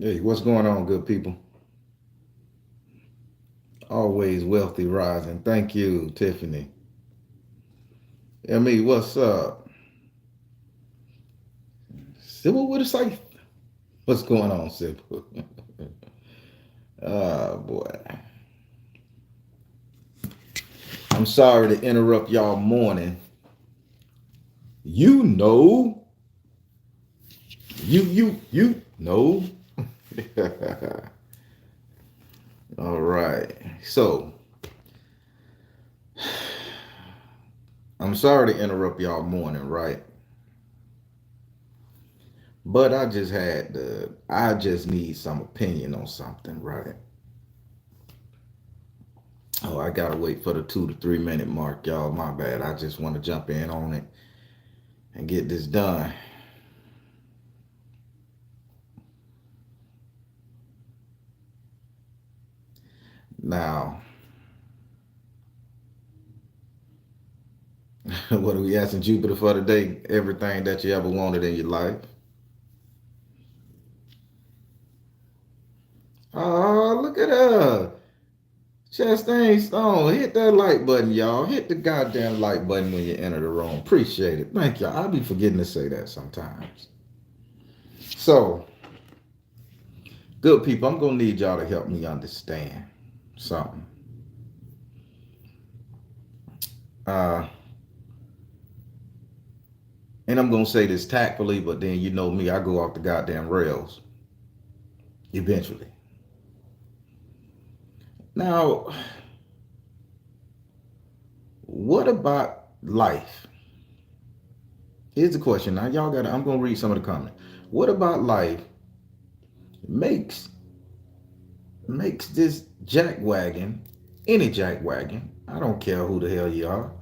Hey, what's going on, good people? Always wealthy rising. Thank you, Tiffany. What's up? Sybil with a safe. What's going on, Sybil? Boy. I'm sorry to interrupt y'all morning. You know. You know. All right. So, I'm sorry to interrupt y'all morning, right? But I just need some opinion on something, right? Oh, I gotta wait for the 2 to 3 minute mark, y'all. My bad. I just want to jump in on it and get this done. Now, what are we asking Jupiter for today? Everything that you ever wanted in your life. Oh, look at her. Chastain Stone. Hit that like button, y'all. Hit the goddamn like button when you enter the room. Appreciate it. Thank y'all. I'll be forgetting to say that sometimes. So, good people, I'm gonna need y'all to help me understand something. Uh, and I'm gonna say this tactfully, but then you know me, I go off the goddamn rails eventually. Now, what about life? Here's the question. Now, y'all got. I'm gonna read some of the comments. What about life makes this jackwagon, any jackwagon? I don't care who the hell you are.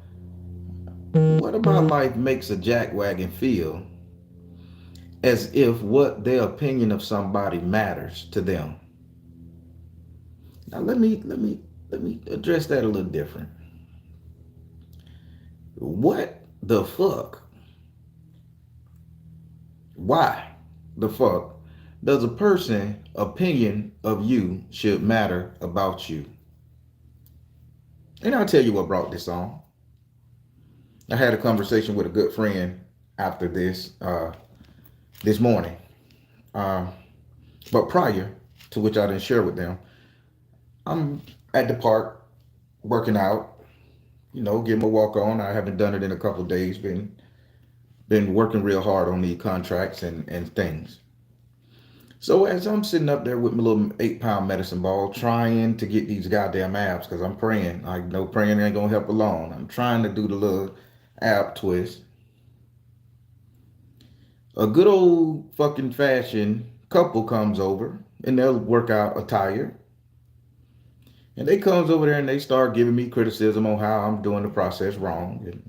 What about life makes a jackwagon feel as if what their opinion of somebody matters to them? Now let me address that a little different. What the fuck? Why the fuck does a person opinion of you should matter about you? And I'll tell you what brought this on. I had a conversation with a good friend after this morning. Uh, but prior to which I didn't share with them, I'm at the park working out, getting my walk on. I haven't done it in a couple of days. Been working real hard on these contracts and things. So as I'm sitting up there with my little 8 pound medicine ball, trying to get these goddamn abs, because I'm praying. I know praying ain't gonna help alone. I'm trying to do the little ab twist. A good old fucking fashion couple comes over in their workout attire. And they comes over there and they start giving me criticism on how I'm doing the process wrong. And,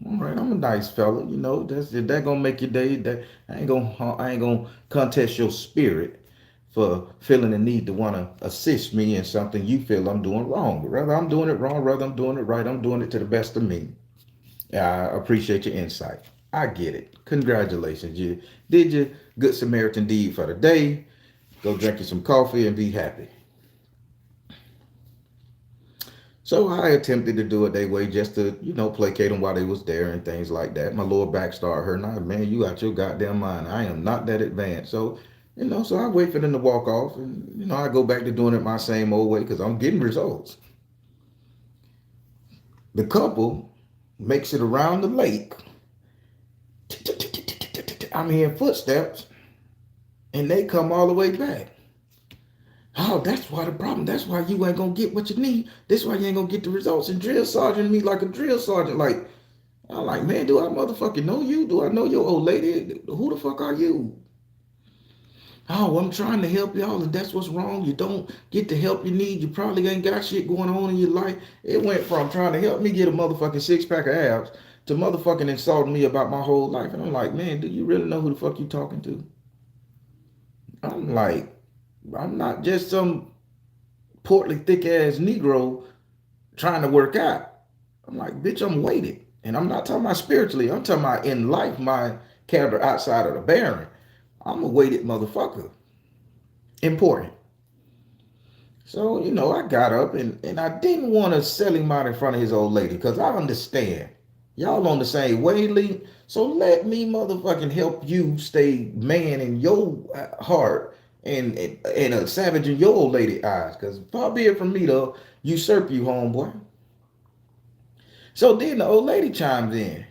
all right, I'm a nice fella, That's if that gonna make your day. That I ain't gonna contest your spirit for feeling the need to want to assist me in something you feel I'm doing wrong. But rather I'm doing it wrong, rather I'm doing it right. I'm doing it to the best of me. I appreciate your insight. I get it. Congratulations. You did your good Samaritan deed for the day. Go drink you some coffee and be happy. So I attempted to do it their way just to, placate them while they was there and things like that. My lower back started hurting. Man, you out your goddamn mind. I am not that advanced. So I wait for them to walk off and, I go back to doing it my same old way because I'm getting results. The couple makes it around the lake. I'm hearing footsteps and they come all the way back. Oh, that's why the problem. That's why you ain't gonna get what you need. That's why you ain't gonna get the results. And drill sergeant me like a drill sergeant. Like, I'm like, man, do I motherfucking know you? Do I know your old lady? Who the fuck are you? Oh, I'm trying to help y'all, and that's what's wrong. You don't get the help you need. You probably ain't got shit going on in your life. It went from trying to help me get a motherfucking 6 pack of abs to motherfucking insulting me about my whole life. And I'm like, man, do you really know who the fuck you talking to? I'm like, I'm not just some portly, thick ass Negro trying to work out. I'm like, bitch, I'm weighted. And I'm not talking about spiritually. I'm talking about in life, my character outside of the barren. I'm a weighted motherfucker. Important. So, I got up and I didn't want to sell him out in front of his old lady because I understand. Y'all on the same wavelength. So let me motherfucking help you stay man in your heart and a savage in your old lady eyes. Because far be it from me to usurp you, homeboy. So then the old lady chimes in.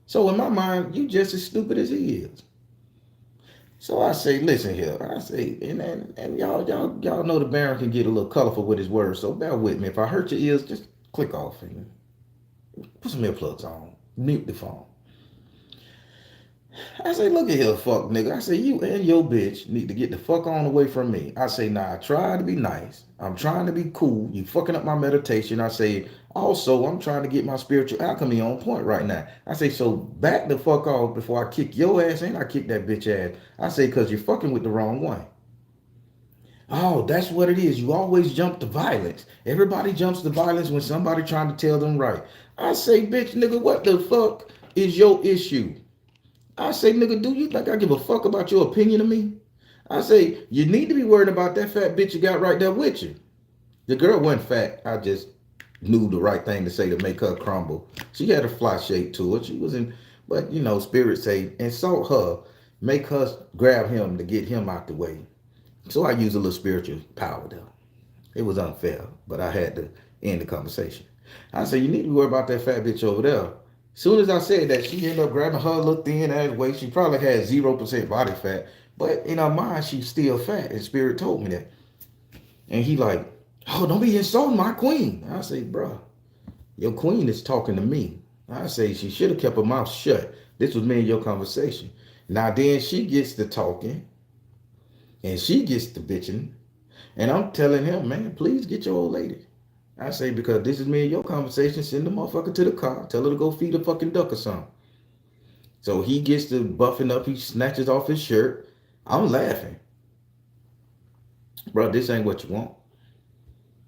So in my mind, you just as stupid as he is. So I say, listen here. I say, and y'all know the Baron can get a little colorful with his words. So bear with me. If I hurt your ears, just click off and put some earplugs on. Mute the phone. I say, look at here, fuck nigga. I say, you and your bitch need to get the fuck on away from me. I say, nah, I try to be nice. I'm trying to be cool. You fucking up my meditation. I say, also, I'm trying to get my spiritual alchemy on point right now. I say, so back the fuck off before I kick your ass and I kick that bitch ass. I say, because you're fucking with the wrong one. Oh, that's what it is. You always jump to violence. Everybody jumps to violence when somebody trying to tell them right. I say, bitch, nigga, what the fuck is your issue? I say, nigga, do you think I give a fuck about your opinion of me? I say, you need to be worried about that fat bitch you got right there with you. The girl wasn't fat. I just knew the right thing to say to make her crumble. She had a fly shape to her. She was in, but spirit say, insult her, make her grab him to get him out the way. So I used a little spiritual power there. It was unfair, but I had to end the conversation. I said, you need to be worried about that fat bitch over there. As soon as I said that, she ended up grabbing her little thin ass waist. She probably had 0% body fat, but in her mind, she's still fat. And Spirit told me that. And he like, oh, don't be insulting my queen. I say, bro, your queen is talking to me. I say, she should have kept her mouth shut. This was me and your conversation. Now then she gets to talking and she gets to bitching. And I'm telling him, man, please get your old lady. I say, because this is me and your conversation, send the motherfucker to the car. Tell her to go feed a fucking duck or something. So he gets to buffing up. He snatches off his shirt. I'm laughing. Bro, this ain't what you want.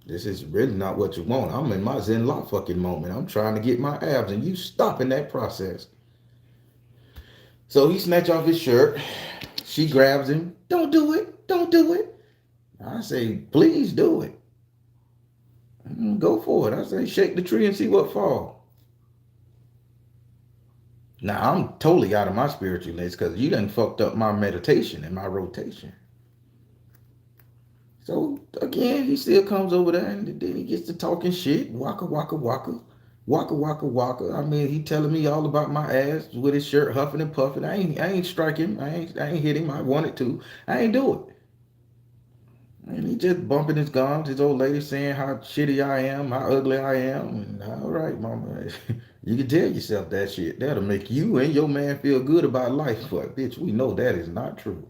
This is really not what you want. I'm in my Zen law fucking moment. I'm trying to get my abs and you stopping that process. So he snatch off his shirt. She grabs him. Don't do it. Don't do it. I say, please do it. Go for it. I say, shake the tree and see what falls. Now, I'm totally out of my spiritual list because you done fucked up my meditation and my rotation. So, again, he still comes over there and then he gets to talking shit. Waka, waka, waka. Waka, waka, waka. I mean, he telling me all about my ass with his shirt huffing and puffing. I ain't strike him. I ain't hit him. I wanted to. I ain't do it. And he just bumping his gums. His old lady saying how shitty I am, how ugly I am. And all right, mama. You can tell yourself that shit. That'll make you and your man feel good about life. But bitch, we know that is not true.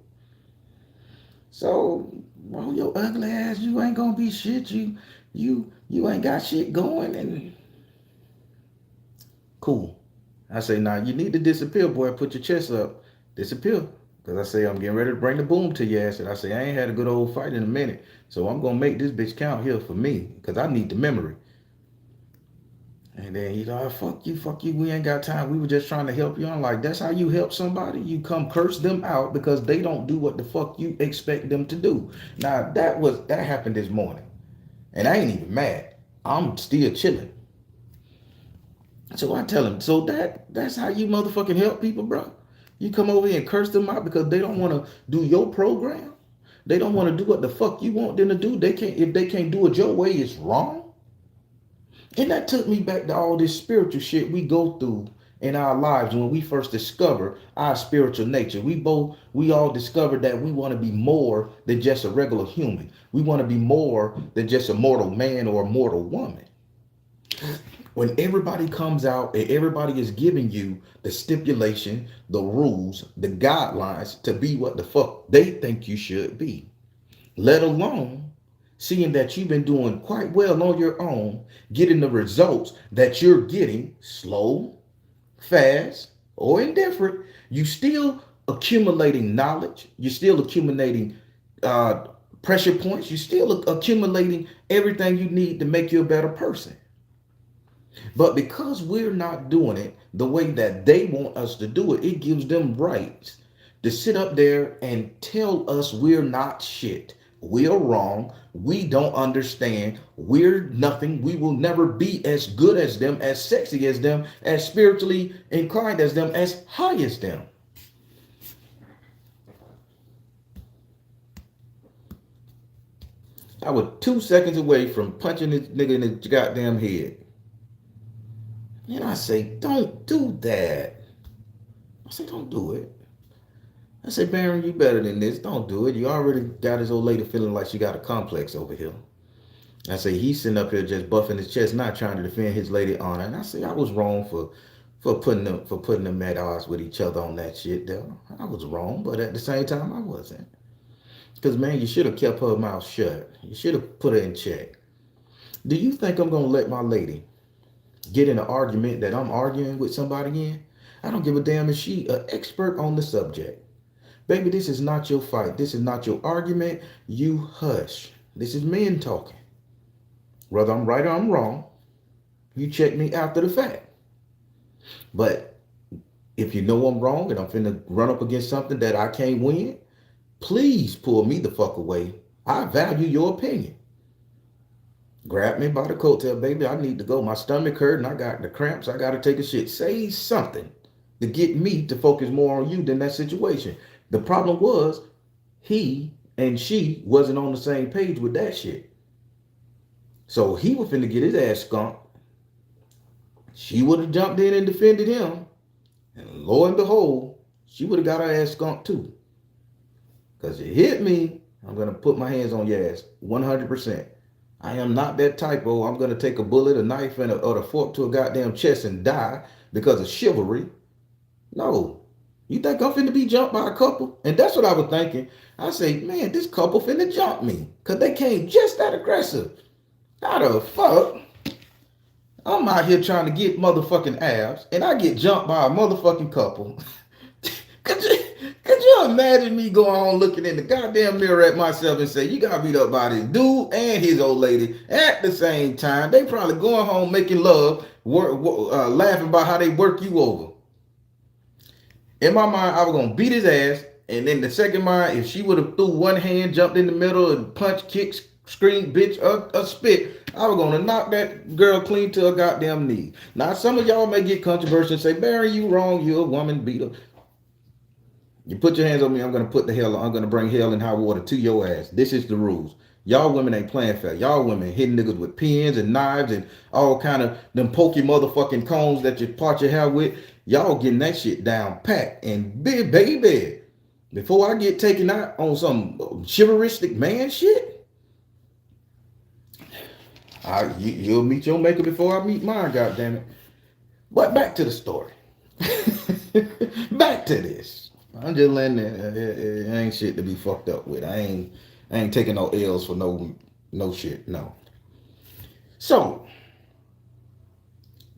So, well, your ugly ass, you ain't gonna be shit. You ain't got shit going and cool. I say, nah, you need to disappear, boy. Put your chest up. Disappear. Because I say, I'm getting ready to bring the boom to your ass. And I say, I ain't had a good old fight in a minute. So I'm going to make this bitch count here for me. Because I need the memory. And then he's like, fuck you. We ain't got time. We were just trying to help you. I'm like, that's how you help somebody? You come curse them out because they don't do what the fuck you expect them to do. Now, that happened this morning. And I ain't even mad. I'm still chilling. So I tell him, so that's how you motherfucking help people, bro? You come over here and curse them out because they don't want to do your program? They don't want to do what the fuck you want them to do? If they can't do it your way, it's wrong? And that took me back to all this spiritual shit we go through in our lives when we first discover our spiritual nature. We all discovered that we want to be more than just a regular human. We want to be more than just a mortal man or a mortal woman. When everybody comes out and everybody is giving you the stipulation, the rules, the guidelines to be what the fuck they think you should be, let alone seeing that you've been doing quite well on your own, getting the results that you're getting, slow, fast, or indifferent, you still accumulating knowledge, you're still accumulating pressure points, you're still accumulating everything you need to make you a better person. But because we're not doing it the way that they want us to do it, it gives them rights to sit up there and tell us we're not shit. We're wrong. We don't understand. We're nothing. We will never be as good as them, as sexy as them, as spiritually inclined as them, as high as them. I was 2 seconds away from punching this nigga in his goddamn head. And I say, don't do that. I say, don't do it. I say, Baron, you better than this. Don't do it. You already got his old lady feeling like she got a complex over here. I say, he's sitting up here just buffing his chest, not trying to defend his lady honor. And I say, I was wrong for putting them at odds with each other on that shit there. I was wrong, but at the same time, I wasn't. Because, man, you should have kept her mouth shut. You should have put her in check. Do you think I'm going to let my lady get in an argument that I'm arguing with somebody in? I don't give a damn if she an expert on the subject. Baby, this is not your fight. This is not your argument. You hush. This is men talking. Whether I'm right or I'm wrong, you check me after the fact. But if you know I'm wrong and I'm finna run up against something that I can't win, please pull me the fuck away. I value your opinion. Grab me by the coattail, baby. I need to go. My stomach hurt and I got the cramps. I got to take a shit. Say something to get me to focus more on you than that situation. The problem was he and she wasn't on the same page with that shit. So he was finna get his ass skunked. She would have jumped in and defended him. And lo and behold, she would have got her ass skunked too. Because you hit me, I'm going to put my hands on your ass 100%. I am not that typo. I'm going to take a bullet, a knife, and or a fork to a goddamn chest and die because of chivalry. No. You think I'm finna be jumped by a couple? And that's what I was thinking. I say, man, this couple finna jump me because they came just that aggressive. How the fuck? I'm out here trying to get motherfucking abs and I get jumped by a motherfucking couple. Could you imagine me going on looking in the goddamn mirror at myself and say, you got beat up by this dude and his old lady at the same time? They probably going home making love, laughing about how they work you over. In my mind, I was going to beat his ass. And then the second mind, if she would have threw one hand, jumped in the middle, and punched, kicked, screamed, bitch, a spit, I was going to knock that girl clean to her goddamn knee. Now, some of y'all may get controversial and say, Barry, you wrong. You're a woman beater. You put your hands on me, I'm going to bring hell and high water to your ass. This is the rules. Y'all women ain't playing fair. Y'all women hitting niggas with pins and knives and all kind of them pokey motherfucking combs that you part your hair with. Y'all getting that shit down pat. And baby, before I get taken out on some chivalristic man shit, you'll meet your maker before I meet mine, goddammit. But back to the story. Back to this. I'm just letting it ain't shit to be fucked up with. I ain't taking no L's for no shit. No. So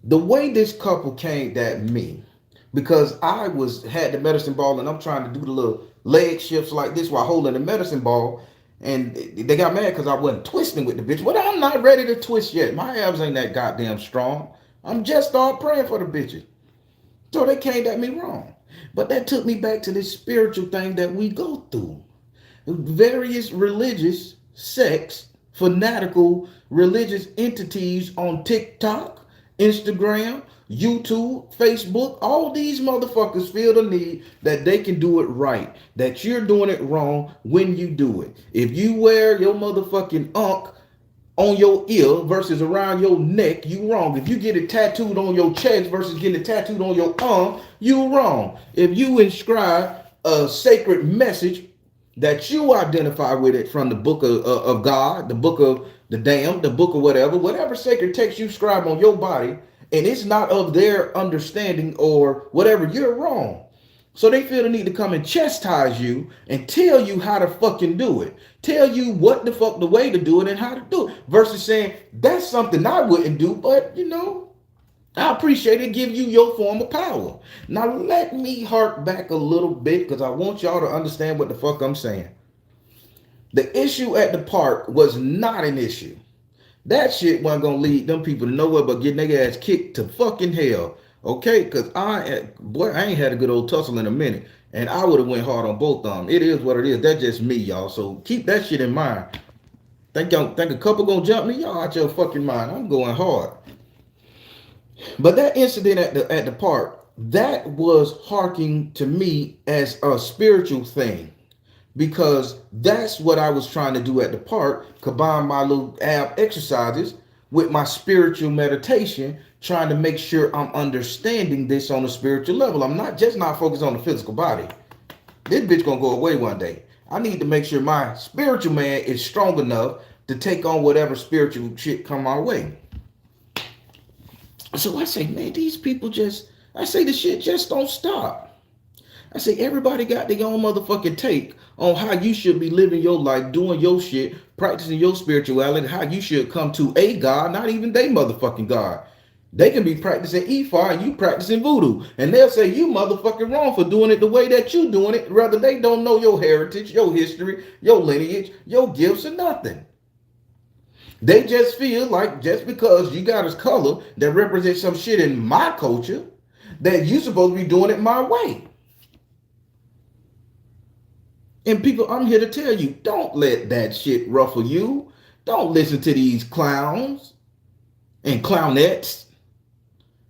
the way this couple came at me, because I had the medicine ball and I'm trying to do the little leg shifts like this while holding the medicine ball, and they got mad because I wasn't twisting with the bitch. But I'm not ready to twist yet. My abs ain't that goddamn strong. I'm just start praying for the bitches. So they came at me wrong. But that took me back to this spiritual thing that we go through. Various religious sects, fanatical religious entities on TikTok, Instagram, YouTube, Facebook, all these motherfuckers feel the need that they can do it right, that you're doing it wrong when you do it. If you wear your motherfucking unk on your ear versus around your neck, you wrong. If you get it tattooed on your chest versus getting it tattooed on your arm, you wrong. If you inscribe a sacred message that you identify with it from the book of God, the book of the damned, the book of whatever sacred text you scribe on your body, and it's not of their understanding or whatever, you're wrong. So they feel the need to come and chastise you and tell you how to fucking do it. Tell you what the fuck the way to do it and how to do it. Versus saying, that's something I wouldn't do, but I appreciate it, give you your form of power. Now let me hark back a little bit because I want y'all to understand what the fuck I'm saying. The issue at the park was not an issue. That shit wasn't gonna lead them people to nowhere but getting their ass kicked to fucking hell. Okay, because I ain't had a good old tussle in a minute. And I would have went hard on both of them. It is what it is. That's just me, y'all. So keep that shit in mind. Think a couple gonna jump me? Y'all out your fucking mind. I'm going hard. But that incident at the park, that was harking to me as a spiritual thing. Because that's what I was trying to do at the park, combine my little ab exercises with my spiritual meditation, trying to make sure I'm understanding this on a spiritual level. I'm not focused on the physical body. This bitch gonna go away one day. I need to make sure my spiritual man is strong enough to take on whatever spiritual shit come my way. So I say, man, these people I say the shit just don't stop. I say everybody got their own motherfucking take on how you should be living your life, doing your shit, practicing your spirituality, how you should come to a God, not even they motherfucking God. They can be practicing Ifa and you practicing voodoo. And they'll say you motherfucking wrong for doing it the way that you doing it. Rather they don't know your heritage, your history, your lineage, your gifts or nothing. They just feel like just because you got a color that represents some shit in my culture, that you supposed to be doing it my way. And people, I'm here to tell you, don't let that shit ruffle you. Don't listen to these clowns and clownettes.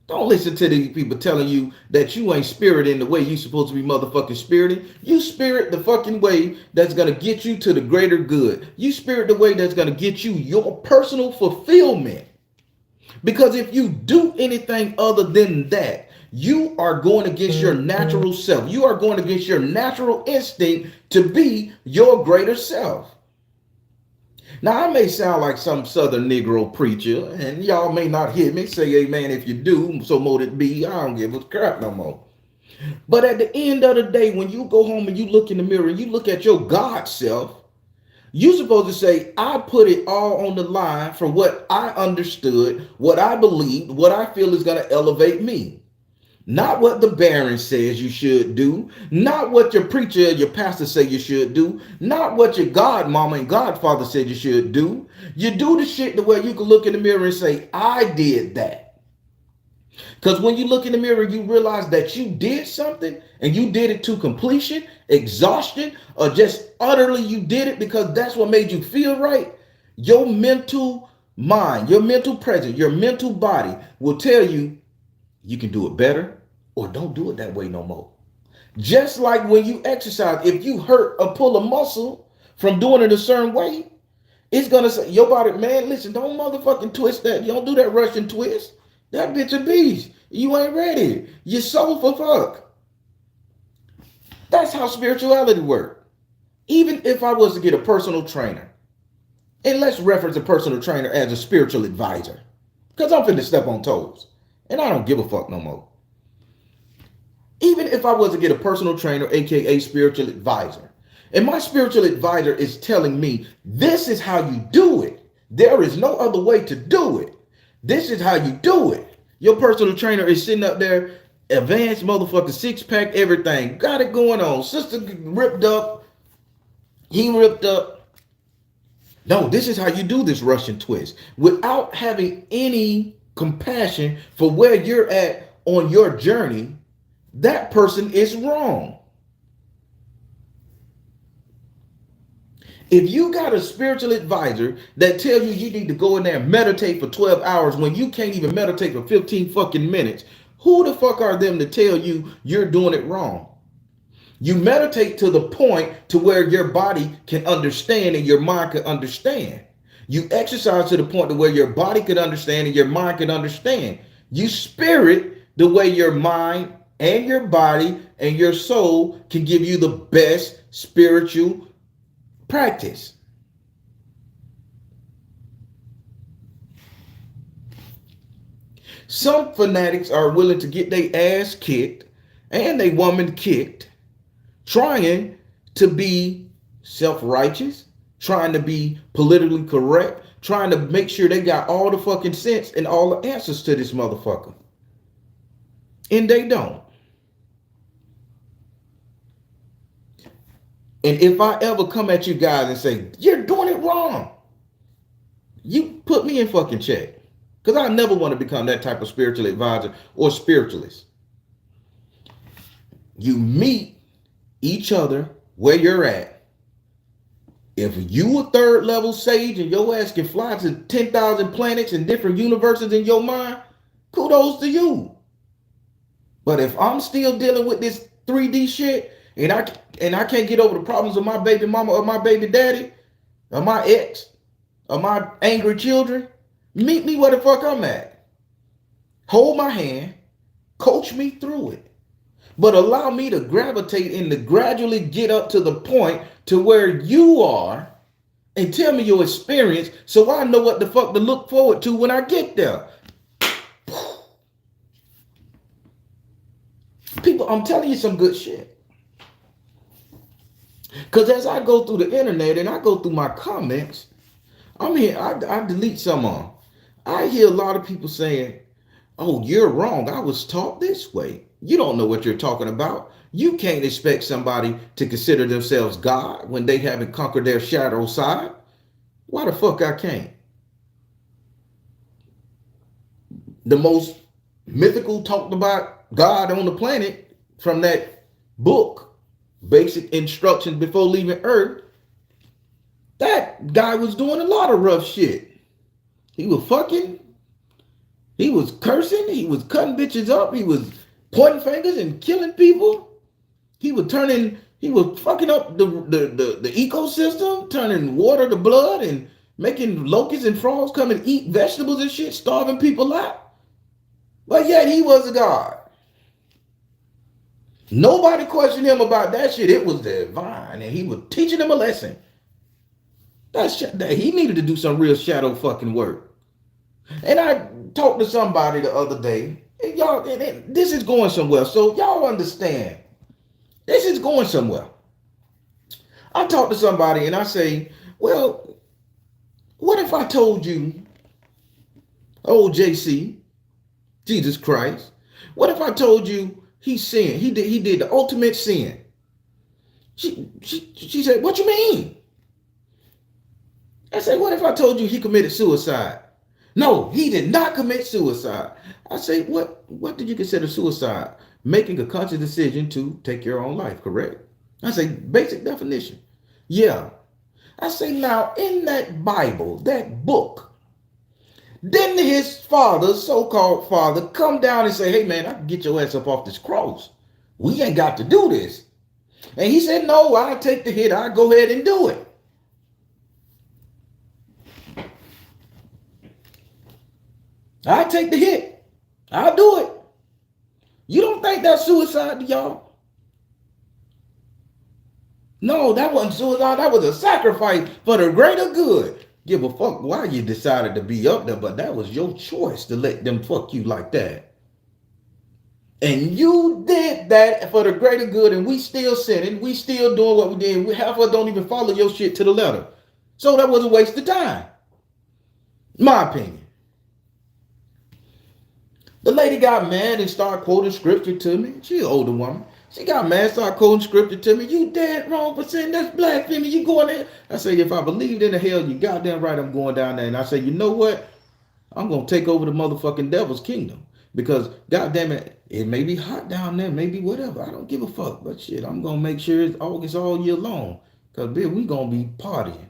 Don't listen to these people telling you that you ain't spirited in the way you supposed to be motherfucking spirited. You spirit the fucking way that's going to get you to the greater good. You spirit the way that's going to get you your personal fulfillment. Because if you do anything other than that, you are going against your natural self. You are going against your natural instinct to be your greater self. Now, I may sound like some Southern Negro preacher, and y'all may not hear me say amen if you do, so mote it be. I don't give a crap no more. But at the end of the day, when you go home and you look in the mirror and you look at your God self, you're supposed to say, I put it all on the line for what I understood, what I believed, what I feel is going to elevate me. Not what the Baron says you should do. Not what your preacher, your pastor say you should do. Not what your godmama and godfather said you should do. You do the shit the way you can look in the mirror and say, I did that. Because when you look in the mirror, you realize that you did something and you did it to completion, exhaustion, or just utterly you did it because that's what made you feel right. Your mental mind, your mental presence, your mental body will tell you you can do it better or don't do it that way no more. Just like when you exercise, if you hurt or pull a muscle from doing it a certain way, it's going to say, your body, man, listen, don't motherfucking twist that. You don't do that Russian twist. That bitch a beast. You ain't ready. You're soul for fuck. That's how spirituality works. Even if I was to get a personal trainer, and let's reference a personal trainer as a spiritual advisor, because I'm finna step on toes. And I don't give a fuck no more. Even if I was to get a personal trainer, aka spiritual advisor, and my spiritual advisor is telling me this is how you do it. There is no other way to do it. This is how you do it. Your personal trainer is sitting up there, advanced motherfucker, six pack, everything. Got it going on. Sister ripped up. He ripped up. No, this is how you do this Russian twist without having any compassion for where you're at on your journey. That person is wrong. If you got a spiritual advisor that tells you need to go in there and meditate for 12 hours when you can't even meditate for 15 fucking minutes, who the fuck are them to tell you you're doing it wrong? You meditate to the point to where your body can understand and your mind can understand. You exercise to the point to where your body can understand and your mind can understand. You spirit the way your mind and your body and your soul can give you the best spiritual practice. Some fanatics are willing to get their ass kicked and they woman kicked, trying to be self-righteous, trying to be politically correct, trying to make sure they got all the fucking sense and all the answers to this motherfucker. And they don't. And if I ever come at you guys and say, you're doing it wrong, you put me in fucking check. Because I never want to become that type of spiritual advisor or spiritualist. You meet each other where you're at. If you a third level sage and your ass can fly to 10,000 planets and different universes in your mind, kudos to you. But if I'm still dealing with this 3D shit and I can't get over the problems of my baby mama or my baby daddy or my ex or my angry children, meet me where the fuck I'm at. Hold my hand, coach me through it. But allow me to gravitate and to gradually get up to the point to where you are and tell me your experience so I know what the fuck to look forward to when I get there. People, I'm telling you some good shit. Because as I go through the internet and I go through my comments, I delete some of them. I hear a lot of people saying, oh, you're wrong. I was taught this way. You don't know what you're talking about. You can't expect somebody to consider themselves God when they haven't conquered their shadow side. Why the fuck I can't? The most mythical talked about God on the planet from that book, Basic Instructions Before Leaving Earth, that guy was doing a lot of rough shit. He was fucking, he was cursing, he was cutting bitches up, he was pointing fingers and killing people. He was fucking up the ecosystem, turning water to blood and making locusts and frogs come and eat vegetables and shit, starving people out. But yet he was a god. Nobody questioned him about that shit. It was divine, and he was teaching them a lesson. He needed to do some real shadow fucking work. And I talked to somebody the other day, and y'all, this is going somewhere. So y'all understand, this is going somewhere. I talked to somebody and I say, well, what if I told you, oh JC, Jesus Christ, what if I told you he sinned? He did the ultimate sin. She said, what you mean? I said, what if I told you he committed suicide? No, he did not commit suicide. I say, what did you consider suicide? Making a conscious decision to take your own life, correct? I say, basic definition. Yeah. I say, now in that Bible, that book, didn't his father, so-called father, come down and say, hey man, I can get your ass up off this cross. We ain't got to do this. And he said, no, I'll take the hit. I'll go ahead and do it. I'll take the hit. I'll do it. You don't think that's suicide to y'all? No, that wasn't suicide. That was a sacrifice for the greater good. Give a fuck why you decided to be up there, but that was your choice to let them fuck you like that. And you did that for the greater good, and we still sinning. We still doing what we did. Half of us don't even follow your shit to the letter. So that was a waste of time. My opinion. The lady got mad and started quoting scripture to me. She's an older woman. She got mad, started quoting scripture to me. You dead wrong for saying that's blasphemy. You going there? I say, if I believed in the hell, you goddamn right I'm going down there. And I say, you know what? I'm going to take over the motherfucking devil's kingdom. Because goddamn it, it may be hot down there, maybe whatever. I don't give a fuck. But shit, I'm going to make sure it's August all year long. Because bitch, we going to be partying.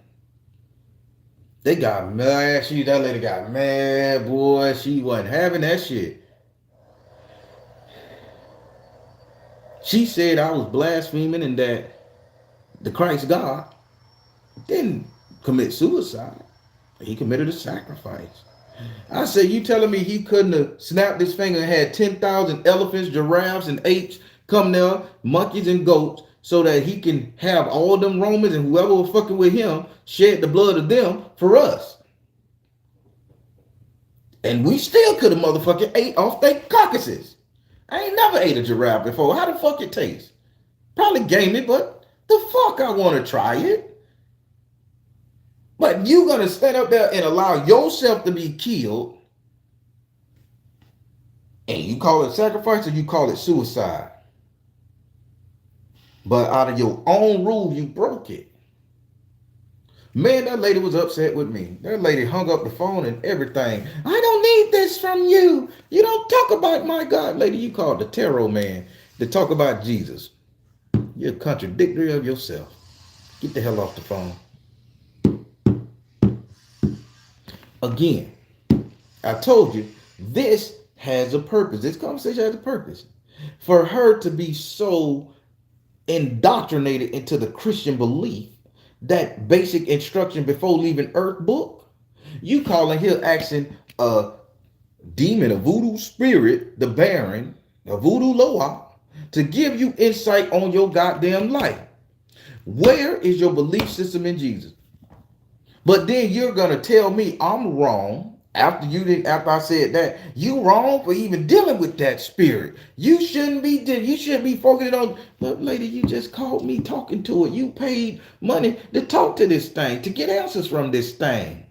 They got mad. That lady got mad, boy. She wasn't having that shit. She said I was blaspheming and that the Christ God didn't commit suicide. He committed a sacrifice. I said, you telling me he couldn't have snapped his finger and had 10,000 elephants, giraffes, and apes come there, monkeys and goats, so that he can have all them Romans and whoever was fucking with him shed the blood of them for us. And we still could have motherfucking ate off their carcasses. I ain't never ate a giraffe before. How the fuck it taste? Probably gamey, but the fuck I want to try it. But you gonna stand up there and allow yourself to be killed, and you call it sacrifice or you call it suicide? But out of your own rule, you broke it. Man, that lady was upset with me. That lady hung up the phone and everything. I don't need need this from you. You don't talk about my God. Lady, you called the tarot man to talk about Jesus. You're a contradictory of yourself. Get the hell off the phone. Again, I told you, this has a purpose. This conversation has a purpose. For her to be so indoctrinated into the Christian belief, that basic instruction before leaving earth book, you calling here asking a demon, a voodoo spirit, the Baron, a voodoo loa, to give you insight on your goddamn life. Where is your belief system in Jesus? But then you're gonna tell me I'm wrong after I said that. You wrong for even dealing with that spirit. You shouldn't be focusing on. But lady, you just called me talking to it. You paid money to talk to this thing, to get answers from this thing.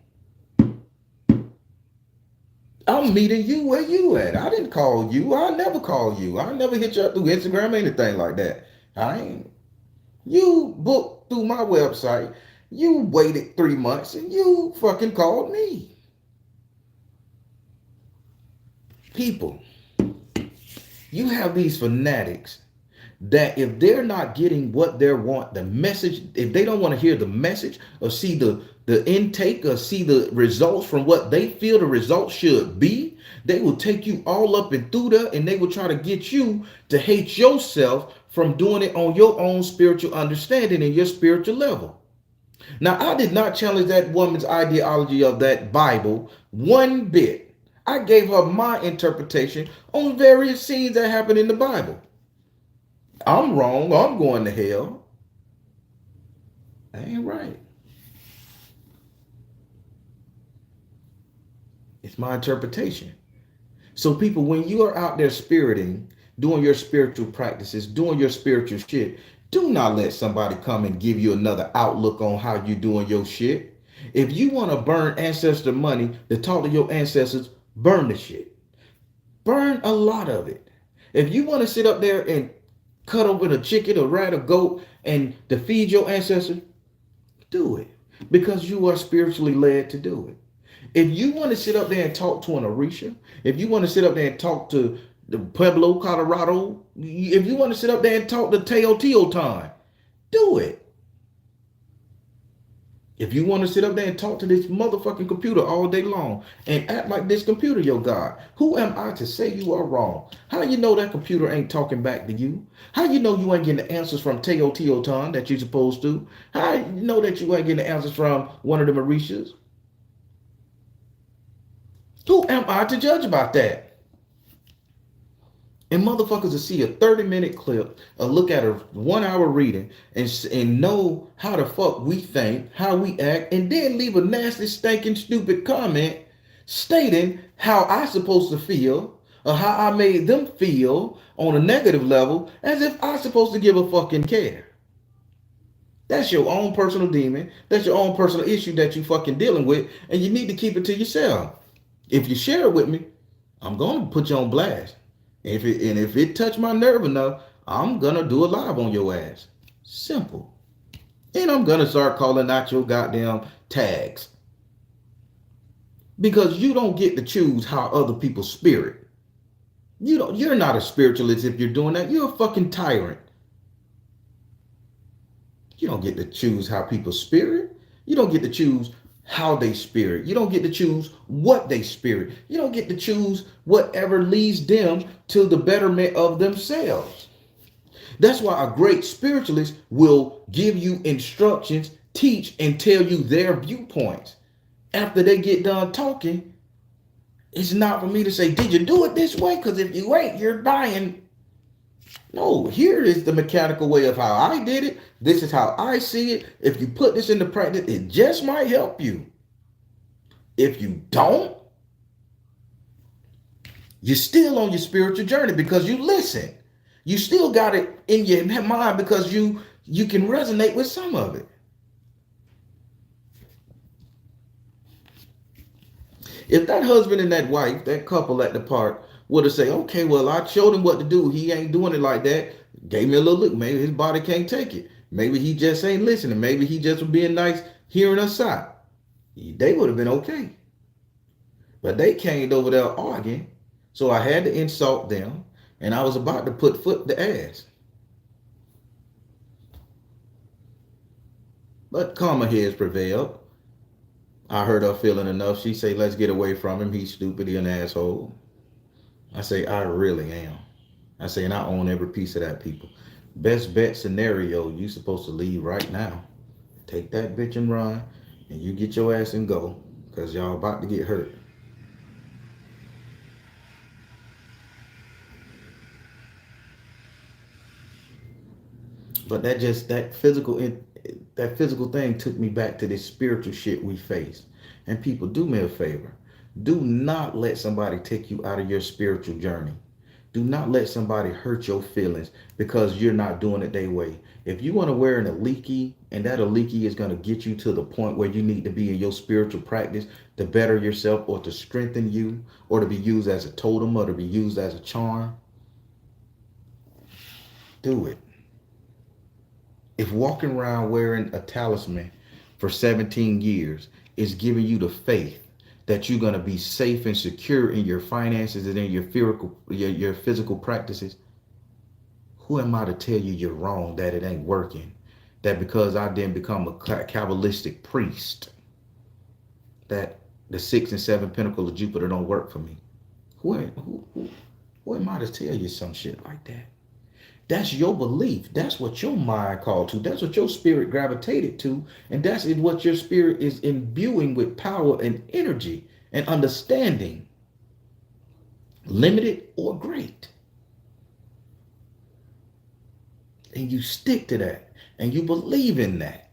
I'm meeting you where you at. I didn't call you. I never call you. I never hit you up through Instagram or anything like that. I ain't. You booked through my website. You waited 3 months and you fucking called me. People, you have these fanatics that if they're not getting what they want, the message, if they don't want to hear the message or see the intake or see the results from what they feel the results should be, they will take you all up and through there, and they will try to get you to hate yourself from doing it on your own spiritual understanding and your spiritual level. Now, I did not challenge that woman's ideology of that Bible one bit. I gave her my interpretation on various scenes that happen in the Bible. I'm wrong. I'm going to hell. That ain't right. It's my interpretation. So people, when you are out there spiriting, doing your spiritual practices, doing your spiritual shit, do not let somebody come and give you another outlook on how you doing your shit. If you want to burn ancestor money to talk to your ancestors, burn the shit. Burn a lot of it. If you want to sit up there and cut open a chicken, a rat, a goat, and to feed your ancestors, do it. Because you are spiritually led to do it. If you want to sit up there and talk to an Orisha, if you want to sit up there and talk to the Pueblo, Colorado, if you want to sit up there and talk to Teotihuacan, do it. If you want to sit up there and talk to this motherfucking computer all day long and act like this computer your God, who am I to say you are wrong? How you know that computer ain't talking back to you? How you know you ain't getting the answers from Teotihuacan that you're supposed to? How you know that you ain't getting the answers from one of them Orishas? Who am I to judge about that? And motherfuckers will see a 30-minute clip or look at a 1 hour reading and know how the fuck we think, how we act, and then leave a nasty, stinking, stupid comment stating how I supposed to feel or how I made them feel on a negative level, as if I supposed to give a fucking care. That's your own personal demon. That's your own personal issue that you fucking dealing with, and you need to keep it to yourself. If you share it with me, I'm going to put you on blast. If it touch my nerve enough, I'm going to do a live on your ass. Simple. And I'm going to start calling out your goddamn tags. Because you don't get to choose how other people spirit. You're not a spiritualist if you're doing that. You're a fucking tyrant. You don't get to choose how people spirit. You don't get to choose how they spirit. You don't get to choose what they spirit. You don't get to choose whatever leads them to the betterment of themselves. That's why a great spiritualist will give you instructions, teach, and tell you their viewpoints. After they get done talking, it's not for me to say, did you do it this way? Because if you ain't, you're dying. No, here is the mechanical way of how I did it. This is how I see it. If you put this into practice, it just might help you. If you don't, you're still on your spiritual journey because you listen. You still got it in your mind because you can resonate with some of it. If that husband and that wife, that couple at the park, would have said, okay, well, I showed him what to do. He ain't doing it like that. Gave me a little look. Maybe his body can't take it. Maybe he just ain't listening. Maybe he just was being nice, hearing us out. They would have been okay. But they came over there arguing, so I had to insult them, and I was about to put foot to ass. But calmer heads prevailed. I heard her feeling enough. She say, let's get away from him. He's stupid. He an asshole. I say, I really am. I say, and I own every piece of that, people. Best bet scenario, you supposed to leave right now. Take that bitch and run, and you get your ass and go, because y'all about to get hurt. But that physical thing took me back to this spiritual shit we face. And people, do me a favor. Do not let somebody take you out of your spiritual journey. Do not let somebody hurt your feelings because you're not doing it their way. If you want to wear an aliki, and that aliki is going to get you to the point where you need to be in your spiritual practice to better yourself or to strengthen you or to be used as a totem or to be used as a charm, do it. If walking around wearing a talisman for 17 years is giving you the faith that you're going to be safe and secure in your finances and in your physical practices, who am I to tell you you're wrong, that it ain't working? That because I didn't become a Kabbalistic priest, that the 6 and 7 pinnacle of Jupiter don't work for me? Who am I to tell you some shit like that? That's your belief. That's what your mind called to. That's what your spirit gravitated to. And that's what your spirit is imbuing with power and energy and understanding, limited or great. And you stick to that and you believe in that.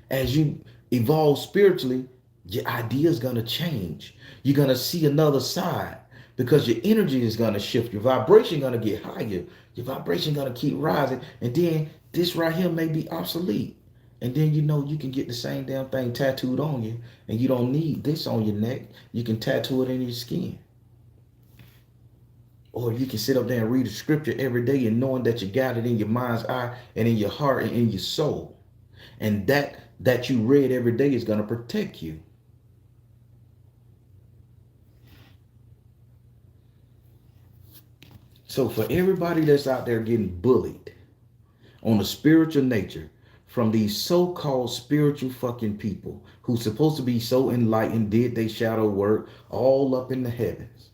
As you evolve spiritually, your idea is going to change. You're going to see another side because your energy is going to shift. Your vibration going to get higher. Your vibration going to keep rising. And then this right here may be obsolete. And then you can get the same damn thing tattooed on you. And you don't need this on your neck. You can tattoo it in your skin. Or you can sit up there and read the scripture every day and knowing that you got it in your mind's eye and in your heart and in your soul. And that you read every day is going to protect you. So for everybody that's out there getting bullied on a spiritual nature from these so-called spiritual fucking people who's supposed to be so enlightened, did they shadow work all up in the heavens,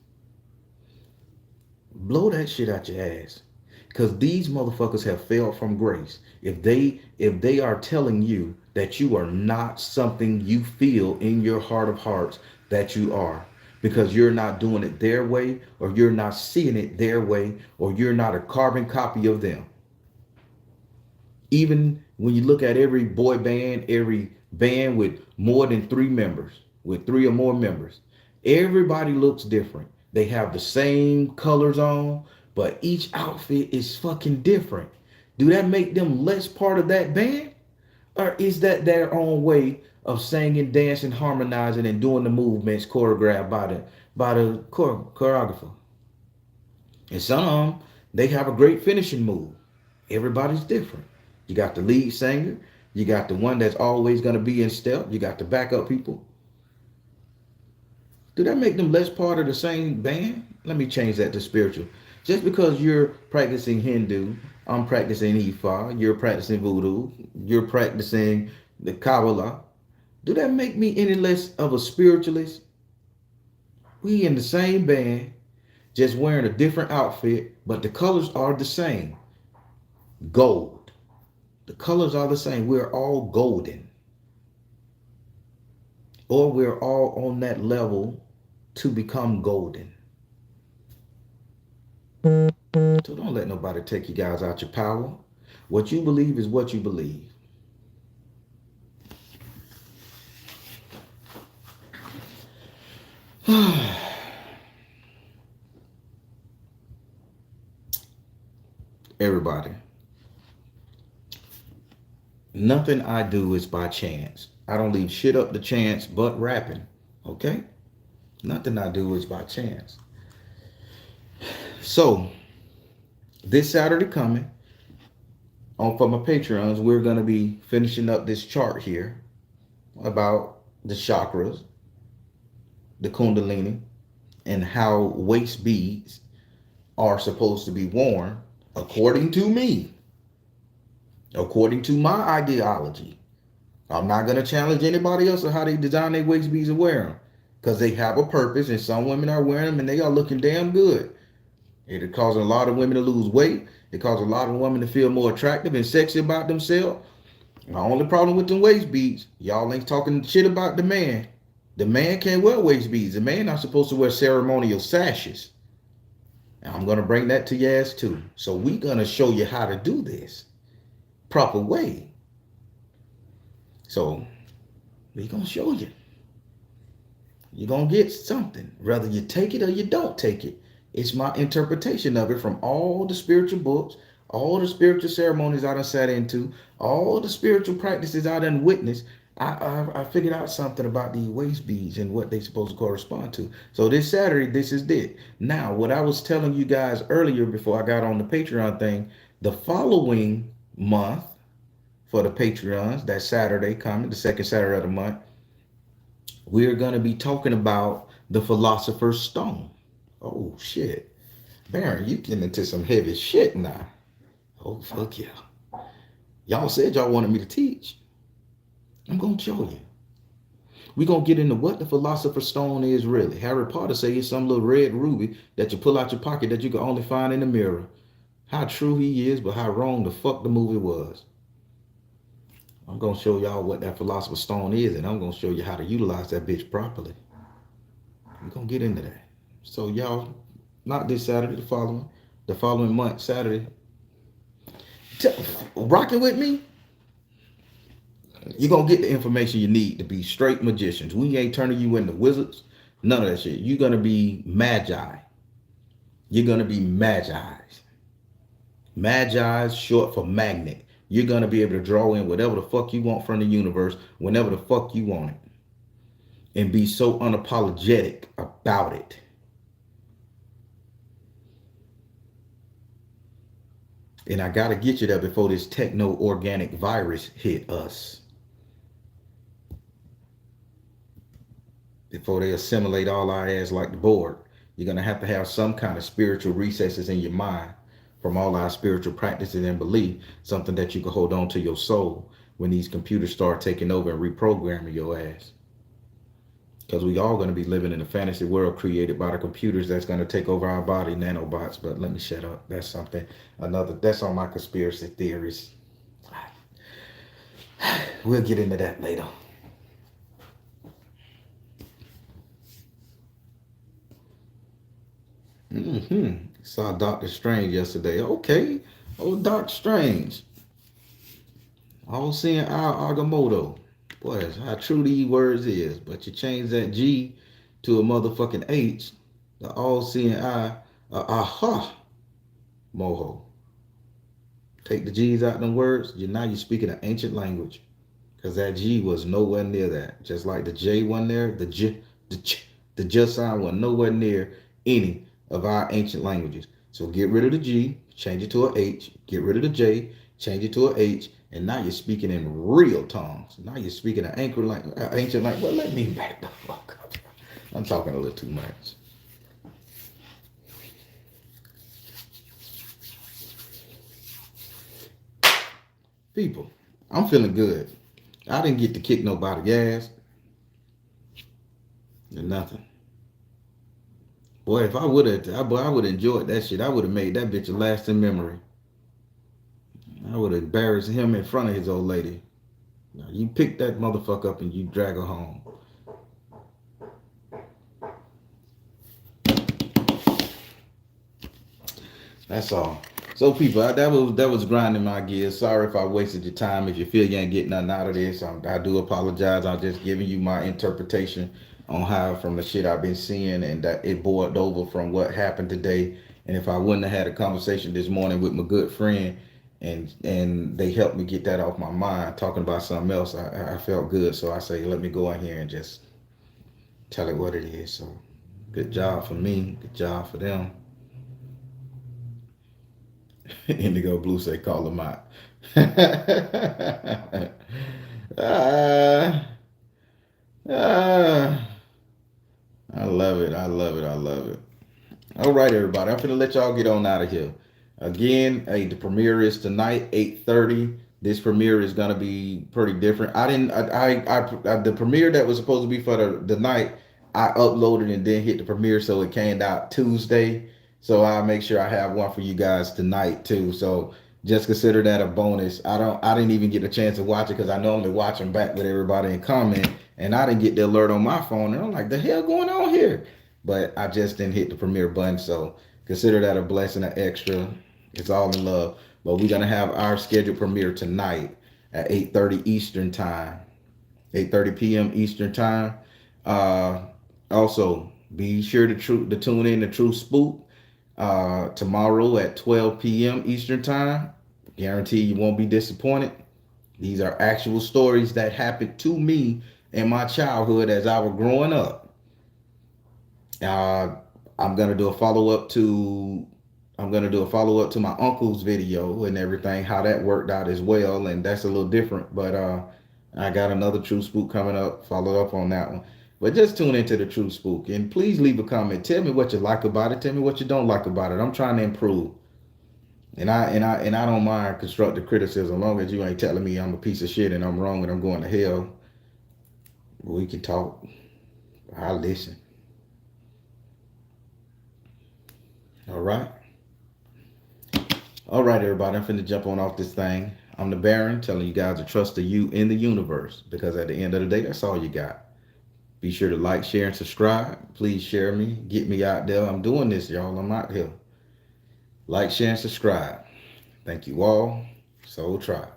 blow that shit out your ass. Because these motherfuckers have failed from grace. If they are telling you that you are not something you feel in your heart of hearts that you are, because you're not doing it their way, or you're not seeing it their way, or you're not a carbon copy of them. Even when you look at every boy band, every band with more than 3 members, with 3 or more members, everybody looks different. They have the same colors on, but each outfit is fucking different. Do that make them less part of that band? Or is that their own way of singing, dancing, harmonizing, and doing the movements choreographed by the choreographer? And some of them, they have a great finishing move. Everybody's different. You got the lead singer. You got the one that's always going to be in step. You got the backup people. Do that make them less part of the same band? Let me change that to spiritual. Just because you're practicing Hindu, I'm practicing Ifa, you're practicing Voodoo, you're practicing the Kabbalah, do that make me any less of a spiritualist? We in the same band, just wearing a different outfit, but the colors are the same. Gold. The colors are the same. We're all golden. Or we're all on that level to become golden. So don't let nobody take you guys out your power. What you believe is what you believe. Everybody. Nothing I do is by chance. I don't leave shit up to chance but rapping. Okay? Nothing I do is by chance. So, this Saturday coming, for my Patreons, we're going to be finishing up this chart here about the chakras. the Kundalini and how waist beads are supposed to be worn, according to me, according to my ideology. I'm not going to challenge anybody else on how they design their waist beads and wear them, because they have a purpose, and some women are wearing them and they are looking damn good. It causes a lot of women to lose weight. It causes a lot of women to feel more attractive and sexy about themselves. My only problem with them waist beads, y'all ain't talking shit about the man. The man can't wear waist beads. The man not supposed to wear ceremonial sashes. And I'm going to bring that to your ass too. So we going to show you how to do this proper way. So we going to show you. You're going to get something. Whether you take it or you don't take it. It's my interpretation of it from all the spiritual books, all the spiritual ceremonies I done sat into, all the spiritual practices I done witnessed. I figured out something about these waist beads and what they supposed to correspond to. So this Saturday, this is it. Now, what I was telling you guys earlier before I got on the Patreon thing, the following month for the Patreons, that Saturday coming, the second Saturday of the month, we're going to be talking about the Philosopher's Stone. Oh, shit. Baron, you getting into some heavy shit now. Oh, fuck yeah. Y'all said y'all wanted me to teach. I'm going to show you. We're going to get into what the Philosopher's Stone is really. Harry Potter say it's some little red ruby that you pull out your pocket that you can only find in the mirror. How true he is, but how wrong the fuck the movie was. I'm going to show y'all what that Philosopher's Stone is, and I'm going to show you how to utilize that bitch properly. We're going to get into that. So y'all, not this Saturday, the following month, Saturday, rocking with me, you're going to get the information you need to be straight magicians. We ain't turning you into wizards, none of that shit. You're going to be magi. You're going to be magi's. Magi's short for magnet. You're going to be able to draw in whatever the fuck you want from the universe, whenever the fuck you want it. And be so unapologetic about it. And I got to get you there before this techno-organic virus hit us. Before they assimilate all our ass like the board. You're going to have some kind of spiritual recesses in your mind from all our spiritual practices and belief, something that you can hold on to your soul when these computers start taking over and reprogramming your ass. Because we all going to be living in a fantasy world created by the computers that's going to take over our body, nanobots. But let me shut up. That's something, that's on my conspiracy theories. We'll get into that later. Saw Dr. Strange yesterday. Okay. Oh, Dr. Strange. All seeing Al Agamotto. Boy, how true these words is. But you change that G to a motherfucking H. The all seeing eye. Aha. Moho. Take the G's out of them words. Now you're speaking an ancient language. Because that G was nowhere near that. Just like the J one there. The J sign was nowhere near any of our ancient languages. So get rid of the G, change it to an H, get rid of the J, change it to an H, and now you're speaking in real tongues. Now you're speaking an ancient language. Well, let me back the fuck up. I'm talking a little too much. People, I'm feeling good. I didn't get to kick nobody's ass. Or nothing. Boy, if I would have enjoyed that shit. I would have made that bitch a lasting memory. I would have embarrassed him in front of his old lady. Now, you pick that motherfucker up and you drag her home. That's all. So people, that was grinding my gears. Sorry if I wasted your time. If you feel you ain't getting nothing out of this, I do apologize. I'm just giving you my interpretation on how from the shit I've been seeing, and that it boiled over from what happened today. And if I wouldn't have had a conversation this morning with my good friend, and they helped me get that off my mind, talking about something else, I felt good. So I say, let me go in here and just tell it what it is. So good job for me. Good job for them. Indigo Blue say, call them out. I love it. I love it. I love it. All right, everybody. I'm gonna let y'all get on out of here. Again, hey, the premiere is tonight, 8:30. This premiere is gonna be pretty different. I didn't. The premiere that was supposed to be for the night, I uploaded and then hit the premiere, so it came out Tuesday. So I'll make sure I have one for you guys tonight too. So just consider that a bonus. I didn't even get a chance to watch it because I normally watch them back with everybody in comment, and I didn't get the alert on my phone. And I'm like, the hell going on here? But I just didn't hit the premiere button. So consider that a blessing, an extra. It's all in love. But we're gonna have our scheduled premiere tonight at 8:30 Eastern time, 8:30 p.m. Eastern time. Uh, Also, be sure to tune in to True Spook tomorrow at 12 p.m. Eastern time. Guarantee you won't be disappointed. These are actual stories that happened to me in my childhood as I was growing up. Uh, I'm gonna do a follow up to my uncle's video and everything, how that worked out as well, and that's a little different. But I got another True Spook coming up. Follow up on that one. But just tune into the True Spook and please leave a comment. Tell me what you like about it. Tell me what you don't like about it. I'm trying to improve. And I don't mind constructive criticism, as long as you ain't telling me I'm a piece of shit and I'm wrong and I'm going to hell. We can talk. I'll listen. All right. All right, everybody. I'm finna jump on off this thing. I'm the Baron telling you guys to trust the you in the universe because at the end of the day, that's all you got. Be sure to like, share, and subscribe. Please share me. Get me out there. I'm doing this, y'all. I'm out here. Like, share, and subscribe. Thank you all. S.O.L Tribe.